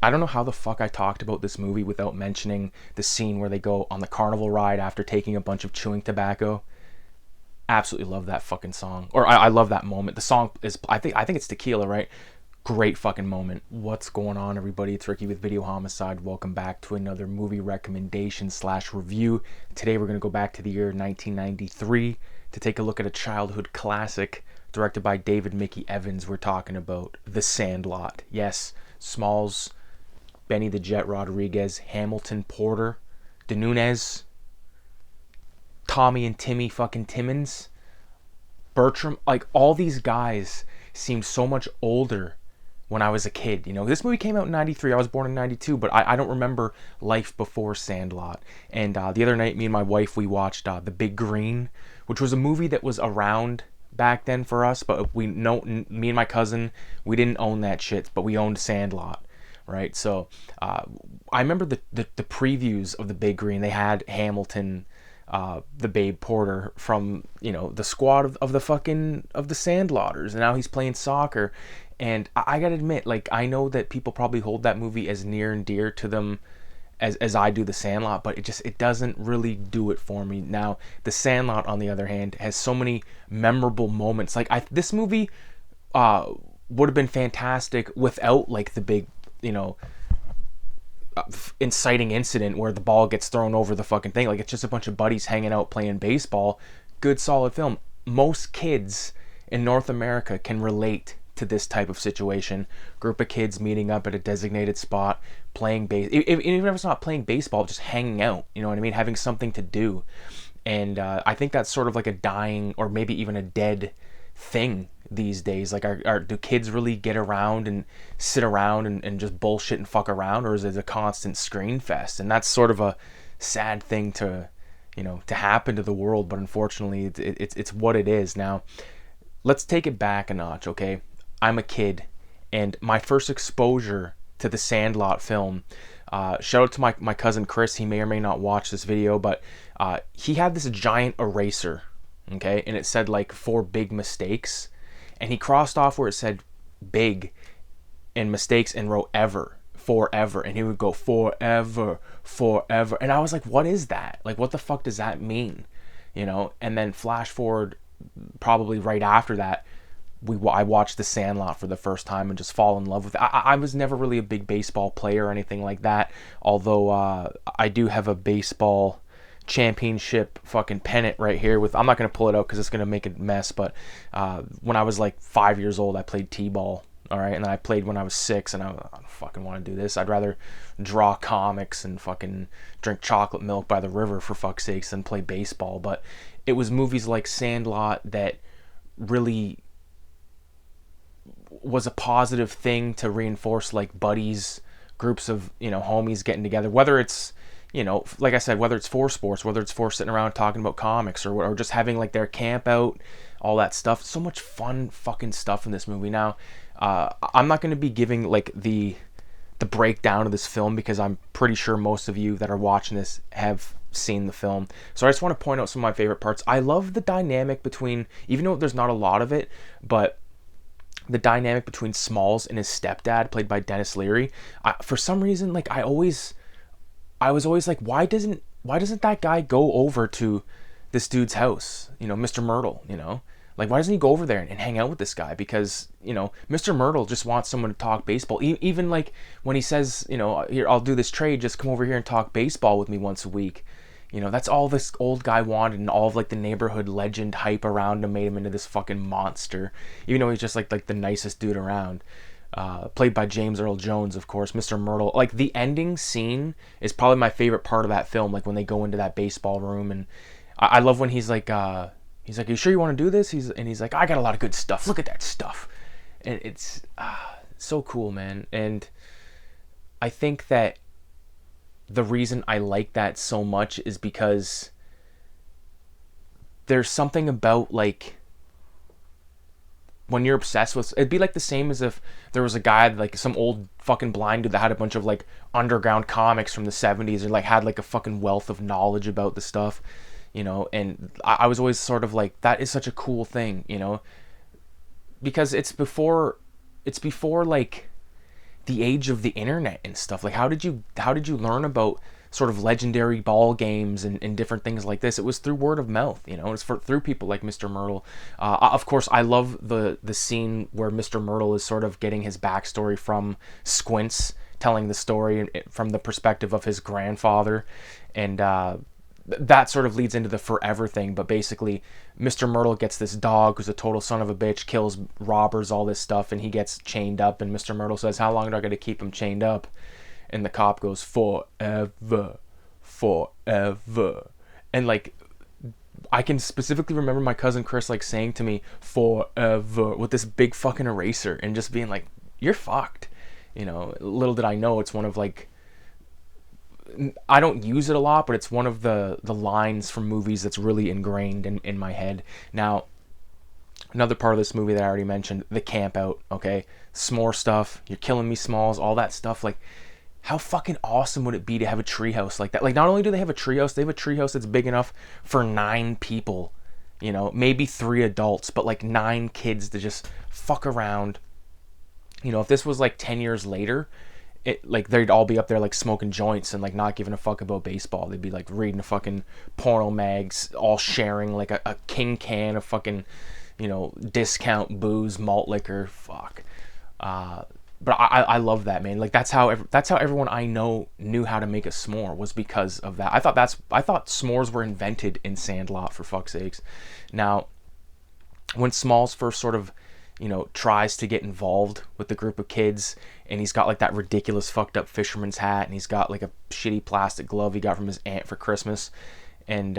I don't know how the fuck I talked about this movie without mentioning the scene where they go on the carnival ride after taking a bunch of chewing tobacco. Absolutely love that fucking song. Or I love that moment. The song is I think it's Tequila, right? Great fucking moment. What's going on, everybody? It's Ricky with Video Homicide. Welcome back to another movie recommendation slash review. Today we're gonna go back to the year 1993 to take a look at a childhood classic directed by David Mickey Evans. We're talking about The Sandlot. Yes, Smalls, Benny the Jet Rodriguez, Hamilton, Porter, De Nunez, Tommy and Timmy fucking Timmons, Bertram, like all these guys seemed so much older when I was a kid. You know, this movie came out in 93. I was born in 92, but I don't remember life before Sandlot. And the other night, me and my wife, we watched The Big Green, which was a movie that was around back then for us, but me and my cousin, we didn't own that shit, but we owned Sandlot. Right, so I remember the previews of The Big Green. They had Hamilton, the Babe Porter from the squad of the Sandlotters, and now he's playing soccer. And I gotta admit, like, I know that people probably hold that movie as near and dear to them as I do The Sandlot, but it doesn't really do it for me. Now, The Sandlot, on the other hand, has so many memorable moments. Like, this movie would have been fantastic without like the big inciting incident where the ball gets thrown over the fucking thing. Like, it's just a bunch of buddies hanging out playing baseball. Good, solid film. Most kids in North America can relate to this type of situation. Group of kids meeting up at a designated spot, playing even if it's not playing baseball, just hanging out. You know what I mean? Having something to do. And I think that's sort of like a dying, or maybe even a dead thing these days. Like, do kids really get around and sit around and just bullshit and fuck around, or is it a constant screen fest? And that's sort of a sad thing to happen to the world, but unfortunately it's what it is. Now, let's take it back a notch, okay? I'm a kid, and my first exposure to the Sandlot film, shout out to my cousin Chris. He may or may not watch this video, but he had this giant eraser, okay, and it said like 4 big mistakes, and he crossed off where it said big and mistakes and wrote ever, forever, and he would go forever, forever, and I was like, what is that? Like, what the fuck does that mean? And then flash forward, probably right after that, I watched The Sandlot for the first time and just fall in love with it. I was never really a big baseball player or anything like that, although I do have a baseball championship fucking pennant right here with, I'm not going to pull it out because it's going to make a mess, but when I was like 5 years old, I played t-ball, all right, and then I played when I was 6, and I don't fucking want to do this. I'd rather draw comics and fucking drink chocolate milk by the river, for fuck's sakes, than play baseball. But it was movies like Sandlot that really was a positive thing to reinforce, like, buddies, groups of homies getting together, whether it's like I said, whether it's for sports, whether it's for sitting around talking about comics, or just having like their camp out, all that stuff. So much fun fucking stuff in this movie. Now, I'm not going to be giving like the breakdown of this film, because I'm pretty sure most of you that are watching this have seen the film. So I just want to point out some of my favorite parts. I love the dynamic between, even though there's not a lot of it, but the dynamic between Smalls and his stepdad, played by Dennis Leary. For some reason, like, I was always like, why doesn't that guy go over to this dude's house, Mr. Myrtle, like, why doesn't he go over there and hang out with this guy? Because Mr. Myrtle just wants someone to talk baseball. Even like when he says, here, I'll do this trade, just come over here and talk baseball with me once a week. That's all this old guy wanted, and all of like the neighborhood legend hype around him made him into this fucking monster, even though he's just like the nicest dude around. Played by James Earl Jones, of course, Mr. Myrtle. Like, the ending scene is probably my favorite part of that film, like when they go into that baseball room, and I love when he's like, are you sure you want to do this? He's like, I got a lot of good stuff. Look at that stuff. And it's so cool, man. And I think that the reason I like that so much is because there's something about, like, when you're obsessed with, it'd be like the same as if there was a guy, like some old fucking blind dude that had a bunch of like underground comics from the 70s, or like had like a fucking wealth of knowledge about the stuff, and I was always sort of like, that is such a cool thing, because it's before like the age of the internet and stuff. Like, how did you learn about sort of legendary ball games and different things like this? It was through word of mouth, you know. It's through people like Mr. Myrtle. Of course, I love the scene where Mr. Myrtle is sort of getting his backstory from Squints, telling the story from the perspective of his grandfather, and that sort of leads into the forever thing. But basically, Mr. Myrtle gets this dog who's a total son of a bitch, kills robbers, all this stuff, and he gets chained up. And Mr. Myrtle says, "How long do I got to keep him chained up?" And the cop goes, "Forever, forever." And like, I can specifically remember my cousin Chris like saying to me, "Forever," with this big fucking eraser, and just being like, "You're fucked." You know, little did I know it's one of like, I don't use it a lot, but it's one of the lines from movies that's really ingrained in my head. Now, another part of this movie that I already mentioned, the camp out, okay? S'more stuff, You're Killing Me Smalls, all that stuff. Like, how fucking awesome would it be to have a treehouse like that? Like, not only do they have a treehouse, they have a treehouse that's big enough for 9 people, you know, maybe 3 adults, but like 9 kids to just fuck around. You know, if this was like 10 years later, like they'd all be up there like smoking joints and like not giving a fuck about baseball. They'd be like reading a fucking porno mags, all sharing like a king can of fucking, you know, discount booze, malt liquor. Fuck. But I love that, man. Like that's how everyone I know knew how to make a s'more, was because of that. I thought s'mores were invented in Sandlot, for fuck's sakes. Now, when Smalls first sort of, you know, tries to get involved with the group of kids, and he's got like that ridiculous fucked up fisherman's hat, and he's got like a shitty plastic glove he got from his aunt for Christmas, and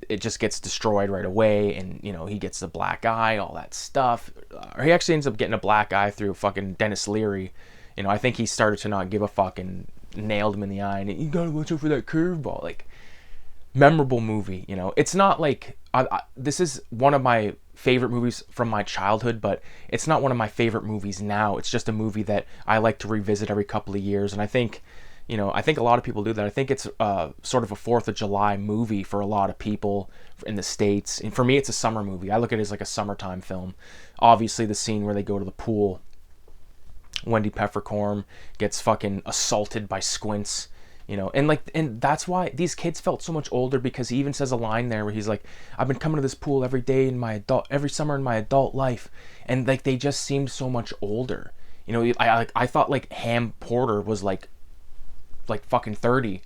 it just gets destroyed right away, and you know, he gets the black eye, all that stuff. Or he actually ends up getting a black eye through fucking Dennis Leary. You know, I think he started to not give a fuck and nailed him in the eye, and you gotta watch out for that curveball. Like, memorable movie, you know. It's not like this is one of my favorite movies from my childhood, but it's not one of my favorite movies now. It's just a movie that I like to revisit every couple of years, and I think, you know, I think a lot of people do that. I think it's sort of a 4th of July movie for a lot of people in the States, and for me, it's a summer movie. I look at it as like a summertime film. Obviously, the scene where they go to the pool, Wendy Peppercorn gets fucking assaulted by Squints. You know, and that's why these kids felt so much older, because he even says a line there where he's like, "I've been coming to this pool every summer in my adult life," and like they just seemed so much older. You know, I thought like Ham Porter was like fucking 30,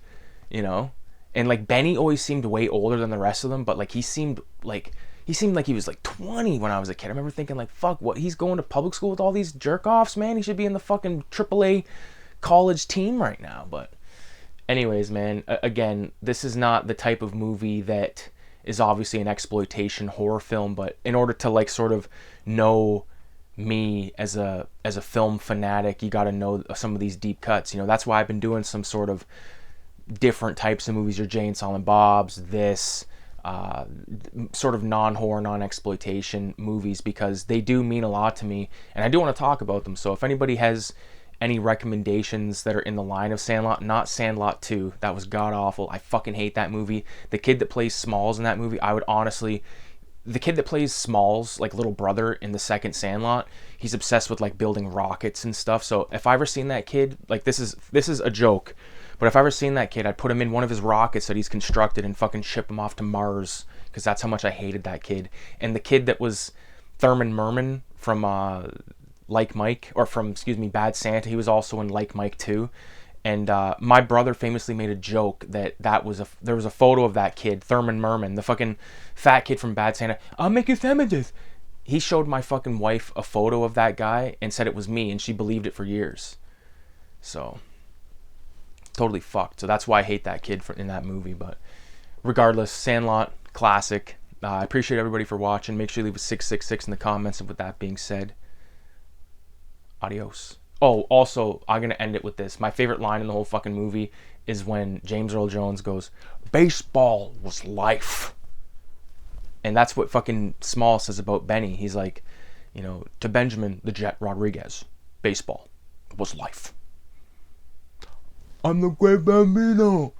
you know, and like Benny always seemed way older than the rest of them, but like he seemed like he was like 20 when I was a kid. I remember thinking like, fuck, what, he's going to public school with all these jerk offs, man. He should be in the fucking AAA college team right now. But anyways, man, again, this is not the type of movie that is obviously an exploitation horror film, but in order to like sort of know me as a film fanatic, you got to know some of these deep cuts. You know, that's why I've been doing some sort of different types of movies, your Jay and Silent Bob's, this sort of non-horror, non-exploitation movies, because they do mean a lot to me, and I do want to talk about them. So if anybody has any recommendations that are in the line of Sandlot, not Sandlot 2, that was god awful. I fucking hate that movie. The kid that plays Smalls in that movie, the kid that plays Smalls, like little brother in the second Sandlot, he's obsessed with like building rockets and stuff. So if I ever seen that kid, like this is a joke, but if I ever seen that kid, I'd put him in one of his rockets that he's constructed and fucking ship him off to Mars, because that's how much I hated that kid. And the kid that was Thurman Merman from Like Mike, or from, excuse me, Bad Santa, he was also in Like Mike 2. And my brother famously made a joke that there was a photo of that kid, Thurman Merman, the fucking fat kid from Bad Santa. "I'll make you sandwiches." He showed my fucking wife a photo of that guy and said it was me, and she believed it for years. So, totally fucked. So that's why I hate that kid in that movie. But regardless, Sandlot, classic. I appreciate everybody for watching. Make sure you leave a 666 in the comments. And with that being said, adios. Oh, also, I'm going to end it with this. My favorite line in the whole fucking movie is when James Earl Jones goes, "Baseball was life." And that's what fucking Small says about Benny. He's like, you know, to Benjamin the Jet Rodriguez, baseball was life. "I'm the great Bambino."